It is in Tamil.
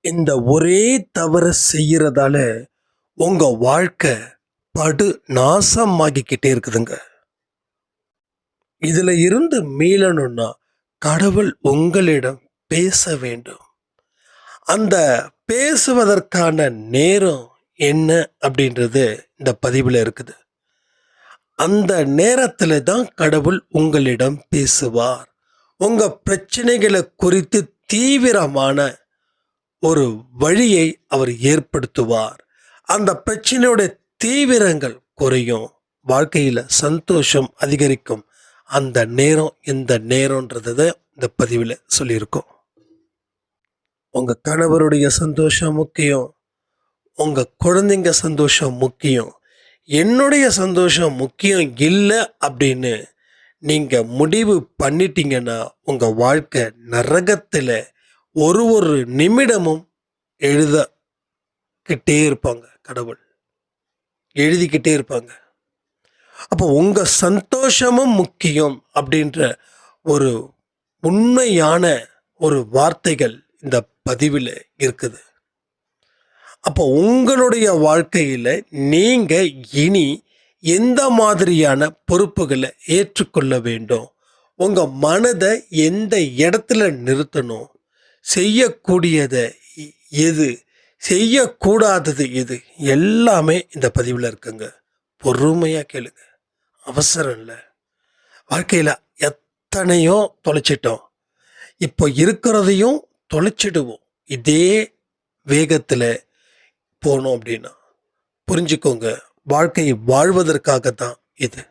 இந்த ஒரே தவற செய்யறதால உங்க வாழ்க்கை படு நாசமாகிக்கிட்டே இருக்குதுங்க. இதுல இருந்து மீளணும்னா கடவுள் உங்களிடம் பேச வேண்டும். அந்த பேசுவதற்கான நேரம் என்ன அப்படின்றது இந்த பதிவில் இருக்குது. அந்த நேரத்தில் தான் கடவுள் உங்களிடம் பேசுவார். உங்க பிரச்சனைகளை குறித்து தீவிரமான ஒரு வழியை அவர் ஏற்படுத்துவார். அந்த பிரச்சனையோட தீவிரங்கள் குறையும், வாழ்க்கையில் சந்தோஷம் அதிகரிக்கும். அந்த நேரம் எந்த நேரம்ன்றத இந்த பதிவில் சொல்லியிருக்கோம். உங்கள் கணவருடைய சந்தோஷம் முக்கியம், உங்கள் குழந்தைங்க சந்தோஷம் முக்கியம், என்னுடைய சந்தோஷம் முக்கியம் இல்லை அப்படின்னு நீங்கள் முடிவு பண்ணிட்டீங்கன்னா உங்கள் வாழ்க்கை நரகத்தில் ஒரு ஒரு நிமிடமும் எழுதக்கிட்டே இருப்பாங்க. கடவுள் எழுதிக்கிட்டே இருப்பாங்க. அப்போ உங்கள் சந்தோஷமும் முக்கியம் அப்படின்ற ஒரு உண்மையான ஒரு வார்த்தைகள் இந்த பதிவில் இருக்குது. அப்போ உங்களுடைய வாழ்க்கையில் நீங்கள் இனி எந்த மாதிரியான பொறுப்புகளை ஏற்றுக்கொள்ள வேண்டும், உங்கள் மனதை எந்த இடத்துல நிறுத்தணும், செய்யக்கூடியதை எது, செய்யக்கூடாதது எது, எல்லாமே இந்த பதிவில் இருக்குங்க. பொறுமையாக கேளுங்க, அவசரம் இல்லை. வாழ்க்கையில் எத்தனையோ தொலைச்சிட்டோம், இப்போ இருக்கிறதையும் தொலைச்சிடுவோம். இதே வேகத்தில் போனோம் அப்படின்னா புரிஞ்சுக்கோங்க, வாழ்க்கையை வாழ்வதற்காக தான் இது.